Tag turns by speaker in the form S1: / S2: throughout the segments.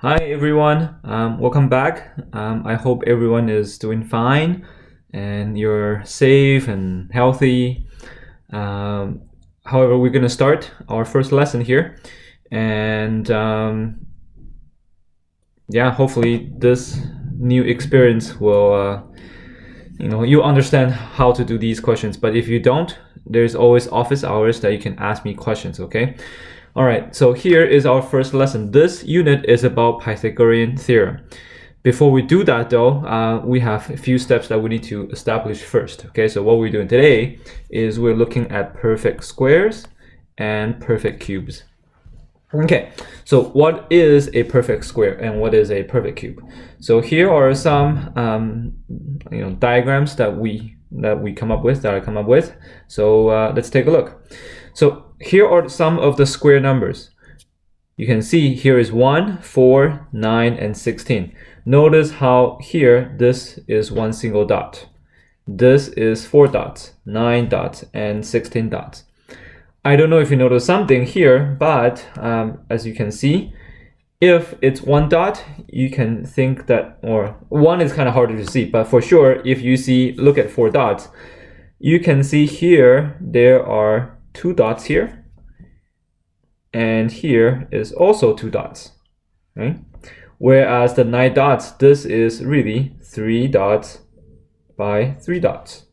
S1: Hi everyone, welcome back. I hope everyone is doing fine and you're safe and healthy. However, we're going to start our first lesson here, and yeah, hopefully this new experience will, you understand how to do these questions. But if you don't, there's always office hours that you can ask me questions, okay? All right, so here is our first lesson. This unit is about Pythagorean theorem. Before we do that though, we have a few steps that we need to establish first. Okay, so what we're doing today is we're looking at perfect squares and perfect cubes. Okay, so what is a perfect square and what is a perfect cube? So here are some diagrams that I come up with. So let's take a look. So here are some of the square numbers. You can see here is 1, 4, 9, and 16. Notice how here this is one single dot. This is 4 dots, 9 dots, and 16 dots. I don't know if you notice something here, but as you can see, if it's 1 dot, you can think that, or 1 is kind of harder to see, but for sure, if you look at 4 dots, you can see here there are 2 dots here, and here is also 2 dots, right? Whereas the 9 dots, this is really 3 dots by 3 dots,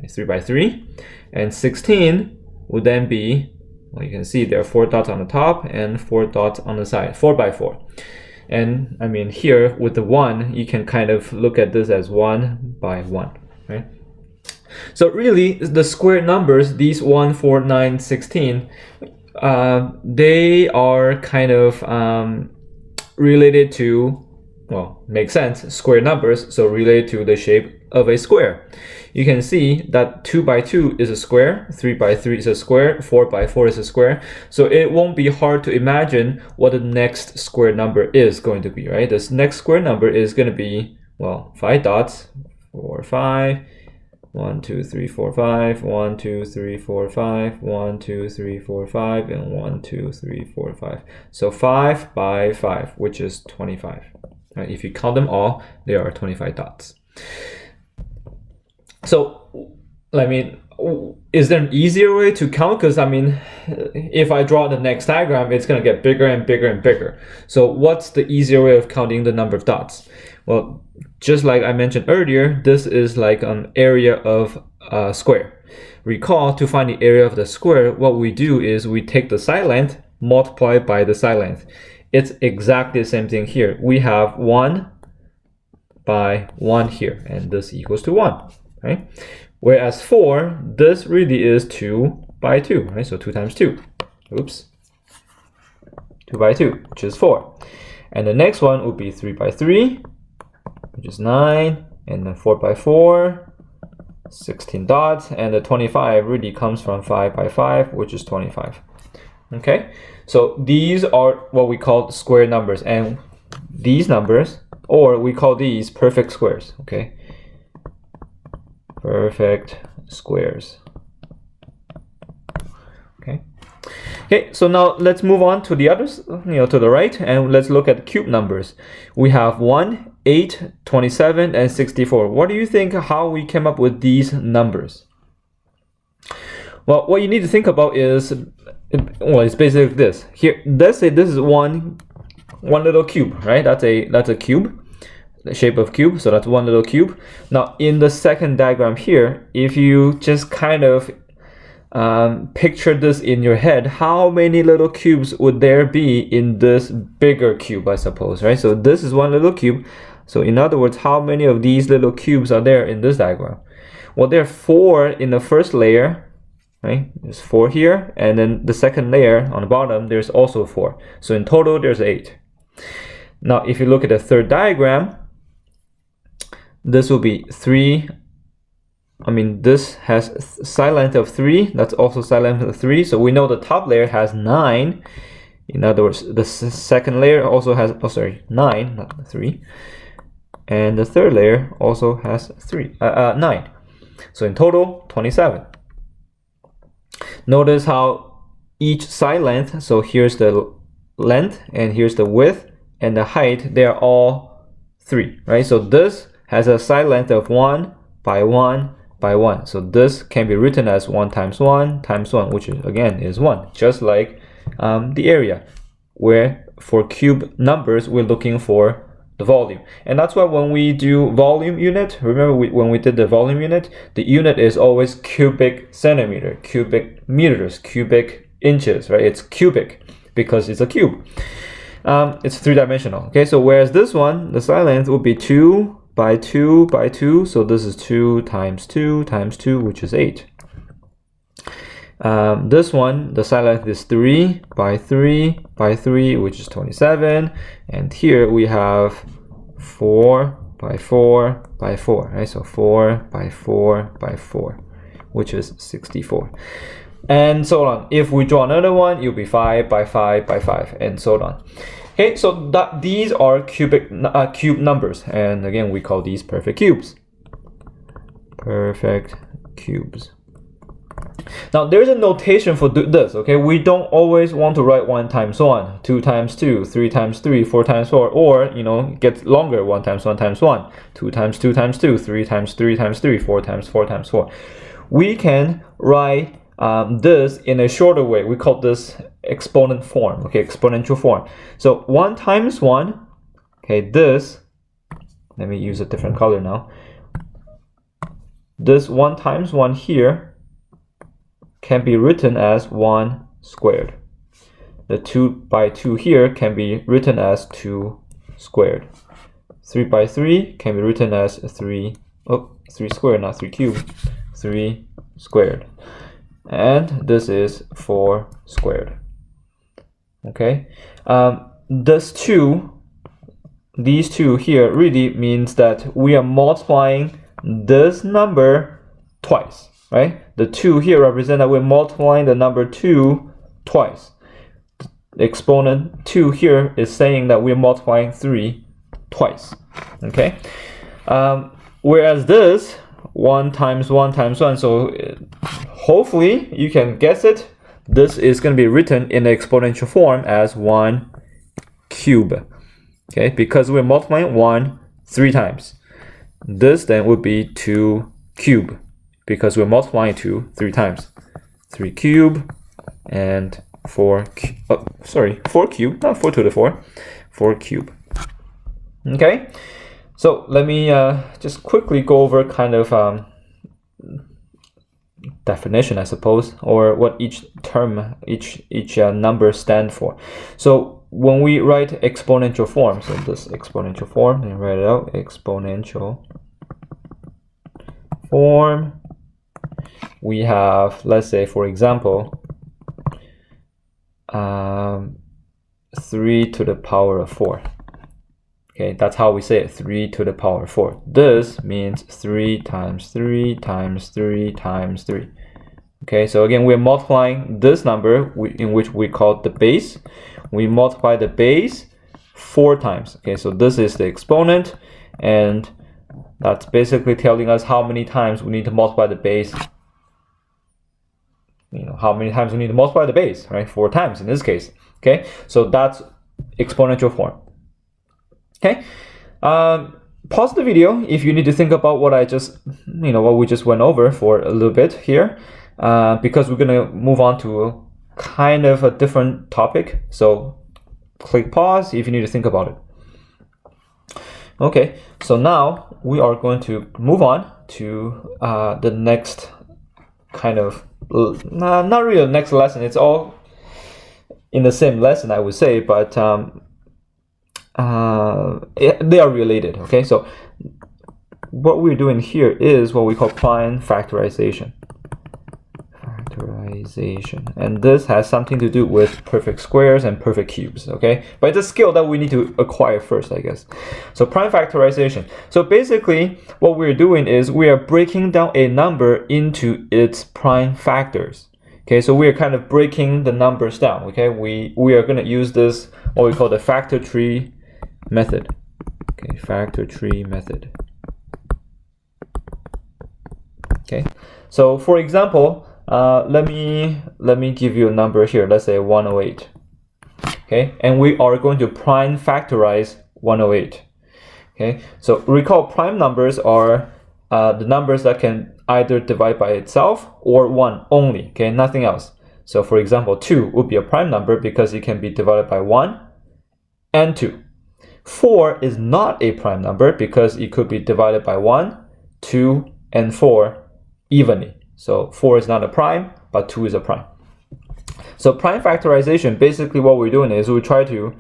S1: 3 by 3, and 16 would then be, well, you can see there are 4 dots on the top and 4 dots on the side, 4 by 4. And I mean here with the 1, you can kind of look at this as 1 by 1, right? So really, the square numbers, these 1, 4, 9, 16, they are kind of related to, well, makes sense, square numbers, so related to the shape of a square. You can see that 2 by 2 is a square, 3 by 3 is a square, 4 by 4 is a square. So it won't be hard to imagine what the next square number is going to be, right? This next square number is going to be, well, 5 dots, 4, 5, 1, 2, 3, 4, 5, 1, 2, 3, 4, 5, 1, 2, 3, 4, 5, and 1, 2, 3, 4, 5. So 5 by 5, which is 25. Right? If you count them all, there are 25 dots. So, I mean, is there an easier way to count? Because, I mean, if I draw the next diagram, it's going to get bigger and bigger and bigger. So what's the easier way of counting the number of dots? Well, just like I mentioned earlier, this is like an area of a square. Recall, to find the area of the square, what we do is we take the side length, multiply by the side length. It's exactly the same thing here. We have 1 by 1 here, and this equals to 1, right? Whereas 4, this really is 2 by 2, right? So 2 times 2. Oops. 2 by 2, which is 4. And the next one would be 3 by 3, which is 9, and then 4 by 4, 16 dots, and the 25 really comes from 5 by 5, which is 25. Okay, so these are what we call square numbers, and these numbers, or we call these perfect squares, okay? Perfect squares. Okay, so now let's move on to the others, to the right, and let's look at cube numbers. We have 1, 8, 27, and 64. What do you think how we came up with these numbers? Well, what you need to think about is, well, it's basically this. Here, let's say this is one little cube, right? That's a cube, the shape of cube, so that's one little cube. Now, in the second diagram here, if you just kind of picture this in your head, how many little cubes would there be in this bigger cube, I suppose, right? So this is one little cube. So in other words, how many of these little cubes are there in this diagram? Well, there are 4 in the first layer, right? There's 4 here, and then the second layer on the bottom, there's also 4. So in total, there's 8. Now, if you look at the third diagram, this will be 3. I mean, this has side length of 3. That's also side length of 3. So we know the top layer has 9. In other words, the second layer also has, 9, not 3. And the third layer also has 9. So in total, 27. Notice how each side length, so here's the length and here's the width, and the height, they are all 3, right? So this has a side length of 1 by 1 by 1. So this can be written as 1 times 1 times 1, which is, again is 1, just like the area, where for cube numbers, we're looking for the volume. And that's why when we do volume unit, remember when we did the volume unit, the unit is always cubic centimeter, cubic meters, cubic inches, right? It's cubic because it's a cube. It's 3-dimensional, okay? So whereas this one, the side length would be 2 by 2 by 2, so this is 2 times 2 times 2, which is 8. This one, the side length is 3 by 3 by 3, which is 27. And here we have 4 by 4 by 4, right? So 4 by 4 by 4, which is 64. And so on. If we draw another one, it'll be 5 by 5 by 5, and so on. Okay, so these are cube numbers, and again, we call these perfect cubes. Perfect cubes. Now there's a notation for this, okay? We don't always want to write 1 times 1, 2 times 2, 3 times 3, 4 times 4, or, you know, get longer, 1 times 1 times 1, 2 times 2 times 2, 3 times 3 times 3, 4 times 4 times 4. We can write this in a shorter way. We call this exponent form, okay? Exponential form. So 1 times 1, okay, this, let me use a different color now. This 1 times 1 here can be written as 1 squared. The 2 by 2 here can be written as 2 squared. 3 by 3 can be written as 3 squared, not 3 cubed. 3 squared. And this is 4 squared. Okay? These two here really means that we are multiplying this number twice. Right? The 2 here represent that we're multiplying the number 2 twice. The exponent 2 here is saying that we're multiplying 3 twice. Okay? Whereas this 1 times 1 times 1, so hopefully you can guess it. This is going to be written in the exponential form as 1 cube. Okay? Because we're multiplying 1 3 times. This then would be 2 cube, because we're multiplying 2 3 times. 3 cube and 4 cube, not 4 to the 4, 4 cube. Okay, so let me just quickly go over kind of definition, I suppose, or what each term, each number stand for. So when we write exponential form, so this exponential form, and write it out, exponential form. We have, let's say, for example, 3 to the power of 4. Okay, that's how we say it, 3 to the power of 4. This means 3 times 3 times 3 times 3. Okay, so again, we're multiplying this number, in which we call the base. We multiply the base 4 times. Okay, so this is the exponent, and that's basically telling us how many times we need to multiply the base. You know, how many times we need to multiply the base, right? 4 times in this case. Okay, so that's exponential form. Okay, pause the video if you need to think about what I just, what we just went over for a little bit here, because we're gonna move on to kind of a different topic. So click pause if you need to think about it. Okay, so now we are going to move on to the next kind of, not really the next lesson, it's all in the same lesson, I would say, but they are related. Okay, so what we're doing here is what we call prime factorization. And this has something to do with perfect squares and perfect cubes. Okay, but it's a skill that we need to acquire first, I guess. So prime factorization. So basically what we're doing is we are breaking down a number into its prime factors. Okay, so we are kind of breaking the numbers down. Okay, we are going to use this, what we call the factor tree method. Okay, factor tree method. Okay, so for example, let me give you a number here. Let's say 108. okay? And we are going to prime factorize 108, okay? So recall prime numbers are the numbers that can either divide by itself or 1 only, okay? Nothing else. So for example, 2 would be a prime number because it can be divided by 1 and 2. 4 is not a prime number because it could be divided by 1, 2, and 4 evenly. So 4 is not a prime, but 2 is a prime. So prime factorization, basically what we're doing is we try to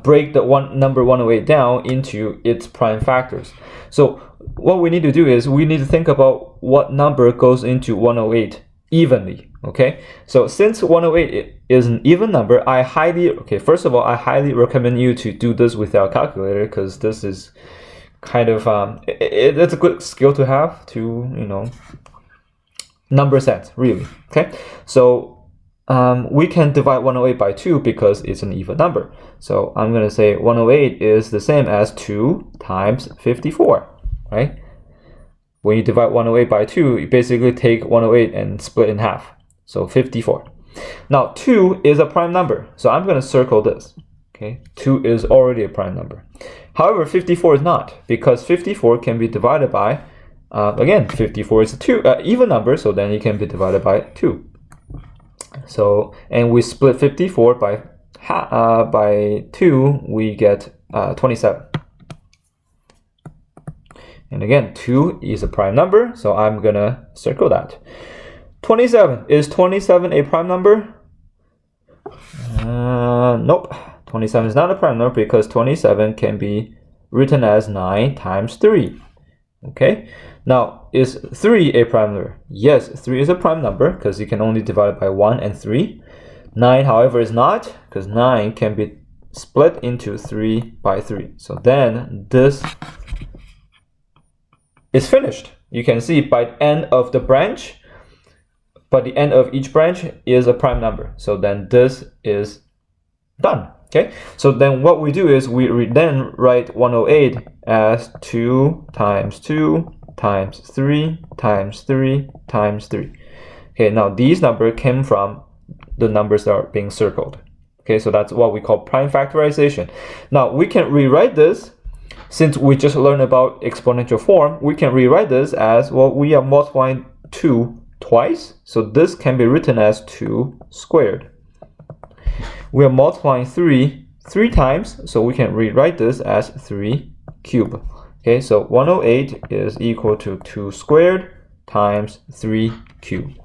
S1: break the number 108 down into its prime factors. So what we need to do is we need to think about what number goes into 108 evenly, okay? So since 108 is an even number, first of all, I highly recommend you to do this without a calculator, because this is kind of, it's a good skill to have to, you know, number sense, really, okay? So we can divide 108 by 2 because it's an even number. So I'm going to say 108 is the same as 2 times 54, right? When you divide 108 by 2, you basically take 108 and split in half. So 54. Now 2 is a prime number, so I'm going to circle this. Okay, 2 is already a prime number. However, 54 is not, because 54 can be divided by, again, 54 is a even number, so then it can be divided by 2. So, and we split 54 by 2, we get 27. And again, 2 is a prime number, so I'm gonna circle that. 27, is 27 a prime number? Nope, 27 is not a prime number because 27 can be written as 9 times 3. Okay, now is 3 a prime number? Yes, 3 is a prime number because you can only divide it by 1 and 3. 9, however, is not, because 9 can be split into 3 by 3. So then this is finished. You can see by the end of the branch, but the end of each branch is a prime number. So then this is done. Okay, so then what we do is we then write 108 as 2 times 2 times 3 times 3 times 3. Okay, now these numbers came from the numbers that are being circled. Okay, so that's what we call prime factorization. Now we can rewrite this. Since we just learned about exponential form, we can rewrite this as, well, we are multiplying 2 twice, so this can be written as 2 squared. We are multiplying 3 times, so we can rewrite this as 3 cubed. Okay, so 108 is equal to 2 squared times 3 cubed.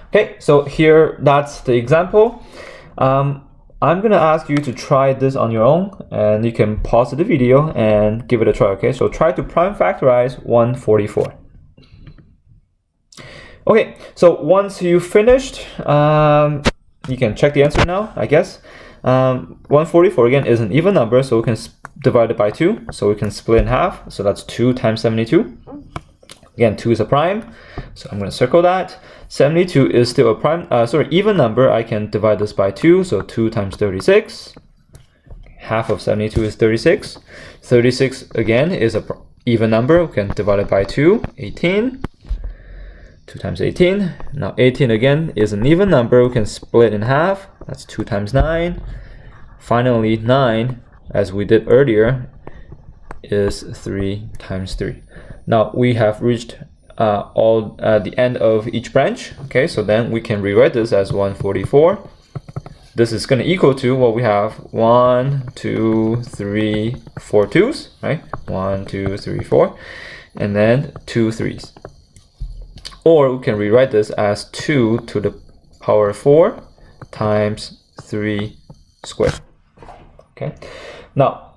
S1: Okay, so here, that's the example. I'm gonna ask you to try this on your own, and you can pause the video and give it a try, okay? So try to prime factorize 144. Okay, so once you finished, you can check the answer now, I guess. 144 again is an even number, so we can divide it by 2, so we can split in half, so that's 2 times 72. Again, 2 is a prime, so I'm going to circle that. 72 is still a prime, even number. I can divide this by 2, so 2 times 36. Half of 72 is 36. 36 again is a even number. We can divide it by 2, 18. 2 times 18. Now 18 again is an even number. We can split in half. That's 2 times 9. Finally, 9, as we did earlier, is 3 times 3. Now we have reached the end of each branch. Okay, so then we can rewrite this as 144. This is going to equal to what we have: 1, 2, 3, 4 2s, right? 1, 2, 3, 4, and then 2 3s. Or we can rewrite this as 2 to the power 4 times 3 squared. Okay, now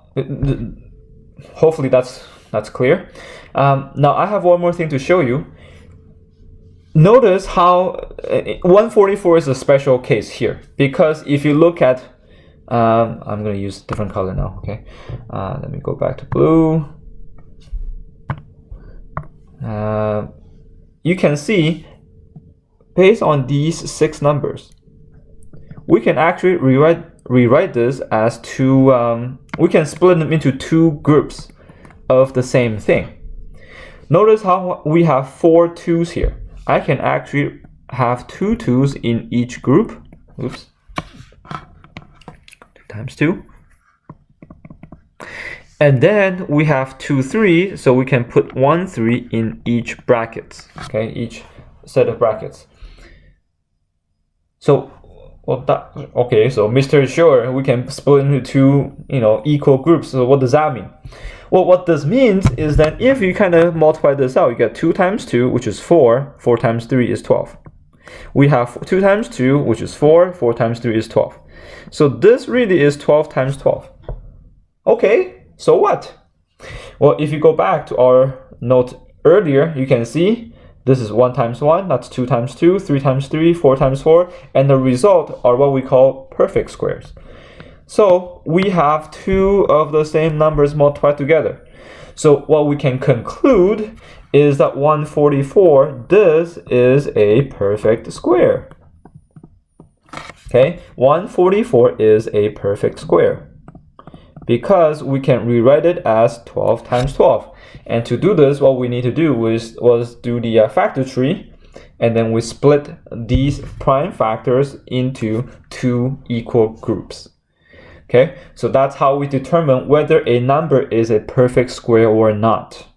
S1: hopefully that's clear. Now I have one more thing to show you. Notice how 144 is a special case here, because if you look at, I'm going to use a different color now, okay? Let me go back to blue. You can see, based on these 6 numbers, we can actually rewrite this as two, we can split them into 2 groups of the same thing. Notice how we have 4 2s here. I can actually have 2 2s in each group. Oops. times 2. And then we have 2, 3, so we can put 1, 3 in each brackets, okay, each set of brackets. So, okay, so Mr. Sure, we can split into two, equal groups. So what does that mean? Well, what this means is that if you kind of multiply this out, you get 2 times 2, which is 4. 4 times 3 is 12. We have 2 times 2, which is 4. 4 times 3 is 12. So this really is 12 times 12. Okay, so what? Well, if you go back to our note earlier, you can see this is 1 times 1, that's 2 times 2, 3 times 3, 4 times 4, and the result are what we call perfect squares. So we have two of the same numbers multiplied together. So what we can conclude is that 144, this is a perfect square. Okay, 144 is a perfect square because we can rewrite it as 12 times 12. And to do this, what we need to do was do the factor tree, and then we split these prime factors into two equal groups. Okay, so that's how we determine whether a number is a perfect square or not.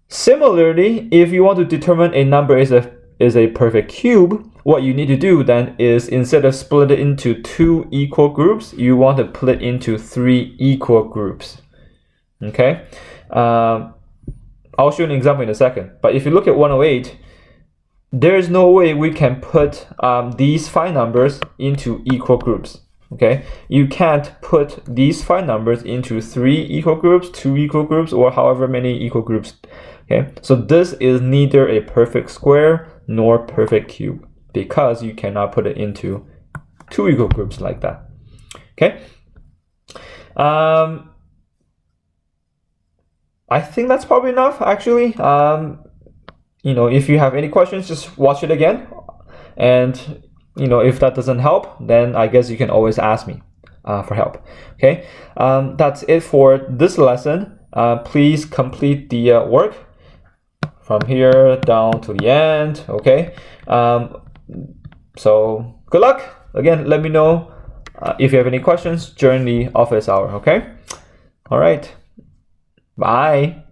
S1: Similarly, if you want to determine a number is a perfect cube, what you need to do then is instead of split it into two equal groups, you want to split it into three equal groups. Okay, I'll show you an example in a second. But if you look at 108, there is no way we can put these 5 numbers into equal groups. Okay, you can't put these 5 numbers into 3 equal groups, 2 equal groups, or however many equal groups. Okay, so this is neither a perfect square nor perfect cube because you cannot put it into 2 equal groups like that. Okay, I think that's probably enough actually. If you have any questions, just watch it again, and if that doesn't help, then I guess you can always ask me for help. Okay, that's it for this lesson. Please complete the work from here down to the end. Okay, so good luck. Again, let me know if you have any questions during the office hour. Okay, all right, bye.